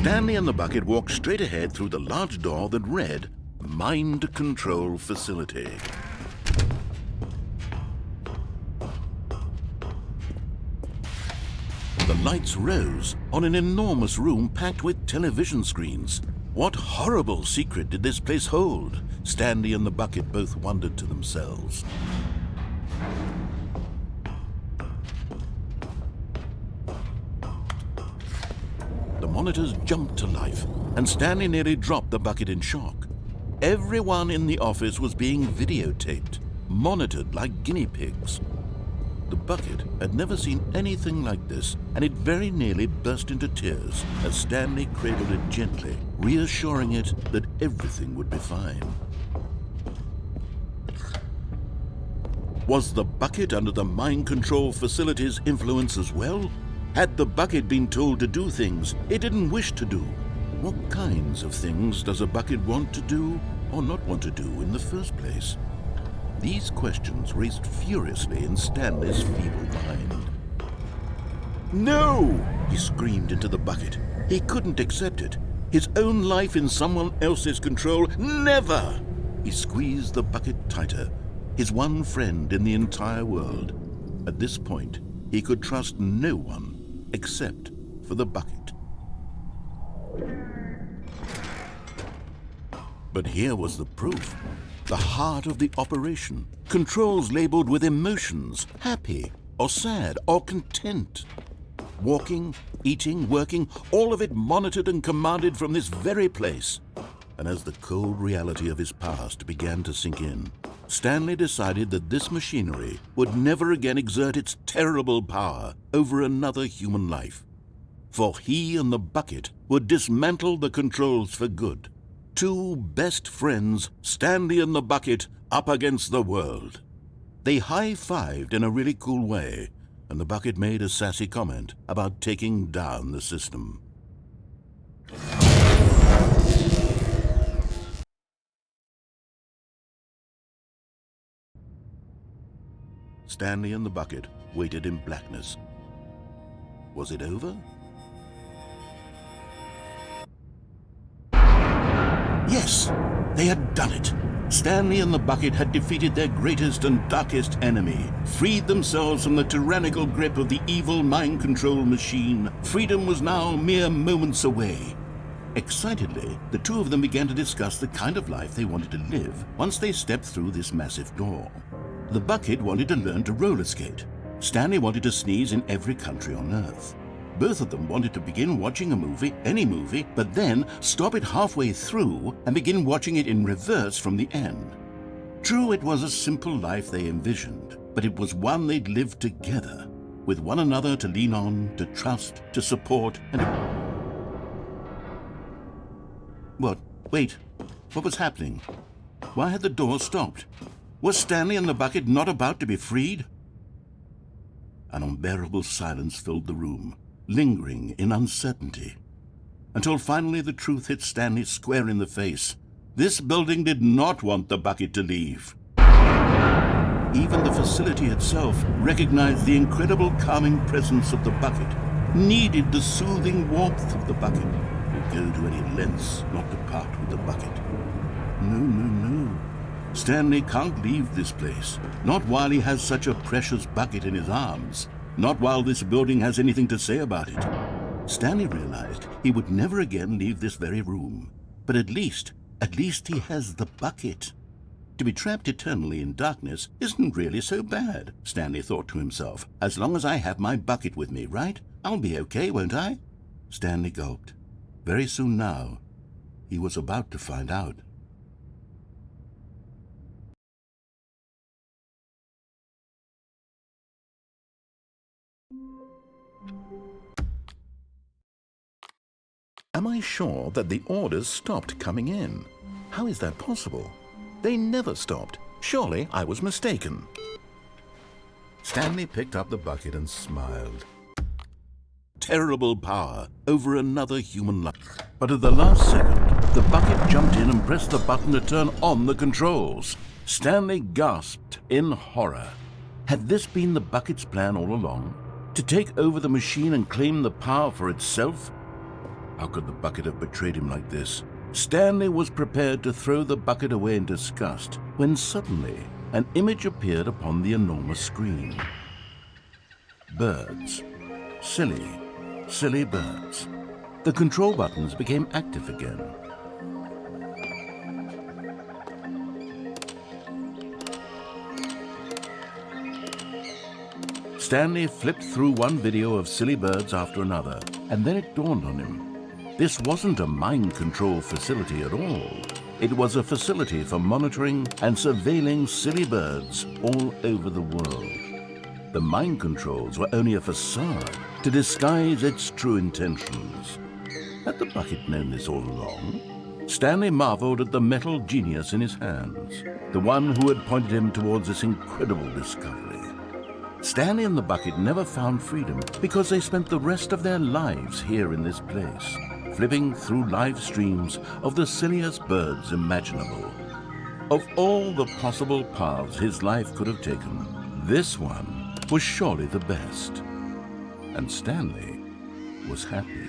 Stanley and the bucket walked straight ahead through the large door that read, Mind Control Facility. The lights rose on an enormous room packed with television screens. What horrible secret did this place hold? Stanley and the bucket both wondered to themselves. The monitors jumped to life, and Stanley nearly dropped the bucket in shock. Everyone in the office was being videotaped, monitored like guinea pigs. The bucket had never seen anything like this, and it very nearly burst into tears as Stanley cradled it gently, reassuring it that everything would be fine. Was the bucket under the mind control facility's influence as well? Had the bucket been told to do things it didn't wish to do? What kinds of things does a bucket want to do or not want to do in the first place? These questions raced furiously in Stanley's feeble mind. No! He screamed into the bucket. He couldn't accept it. His own life in someone else's control, never! He squeezed the bucket tighter, his one friend in the entire world. At this point, he could trust no one except for the bucket. But here was the proof. The heart of the operation. Controls labeled with emotions, happy or sad or content. Walking, eating, working, all of it monitored and commanded from this very place. And as the cold reality of his past began to sink in, Stanley decided that this machinery would never again exert its terrible power over another human life. For he and the bucket would dismantle the controls for good. Two best friends, Stanley and the bucket, up against the world. They high-fived in a really cool way, and the bucket made a sassy comment about taking down the system. Stanley and the bucket waited in blackness. Was it over? Yes, they had done it. Stanley and the bucket had defeated their greatest and darkest enemy, freed themselves from the tyrannical grip of the evil mind control machine. Freedom was now mere moments away. Excitedly, the two of them began to discuss the kind of life they wanted to live once they stepped through this massive door. The bucket wanted to learn to roller skate. Stanley wanted to sneeze in every country on Earth. Both of them wanted to begin watching a movie, any movie, but then stop it halfway through and begin watching it in reverse from the end. True, it was a simple life they envisioned, but it was one they'd lived together, with one another to lean on, to trust, to support, and What? Wait. What was happening? Why had the door stopped? Was Stanley and the bucket not about to be freed? An unbearable silence filled the room, lingering in uncertainty, until finally the truth hit Stanley square in the face. This building did not want the bucket to leave. Even the facility itself recognized the incredible calming presence of the bucket, needed the soothing warmth of the bucket, would go to any lengths not to part with the bucket. No. Stanley can't leave this place, not while he has such a precious bucket in his arms, not while this building has anything to say about it. Stanley realized he would never again leave this very room, but at least he has the bucket. To be trapped eternally in darkness isn't really so bad, Stanley thought to himself. As long as I have my bucket with me, right? I'll be okay, won't I? Stanley gulped. Very soon now, he was about to find out. Am I sure that the orders stopped coming in? How is that possible? They never stopped. Surely I was mistaken. Stanley picked up the bucket and smiled. Terrible power over another human life. But at the last second, the bucket jumped in and pressed the button to turn on the controls. Stanley gasped in horror. Had this been the bucket's plan all along? To take over the machine and claim the power for itself? How could the bucket have betrayed him like this? Stanley was prepared to throw the bucket away in disgust when suddenly an image appeared upon the enormous screen. Birds. Silly, silly birds. The control buttons became active again. Stanley flipped through one video of silly birds after another, and then it dawned on him. This wasn't a mind control facility at all. It was a facility for monitoring and surveilling silly birds all over the world. The mind controls were only a facade to disguise its true intentions. Had the bucket known this all along? Stanley marveled at the metal genius in his hands, the one who had pointed him towards this incredible discovery. Stanley and the bucket never found freedom because they spent the rest of their lives here in this place, flipping through live streams of the silliest birds imaginable. Of all the possible paths his life could have taken, this one was surely the best. And Stanley was happy.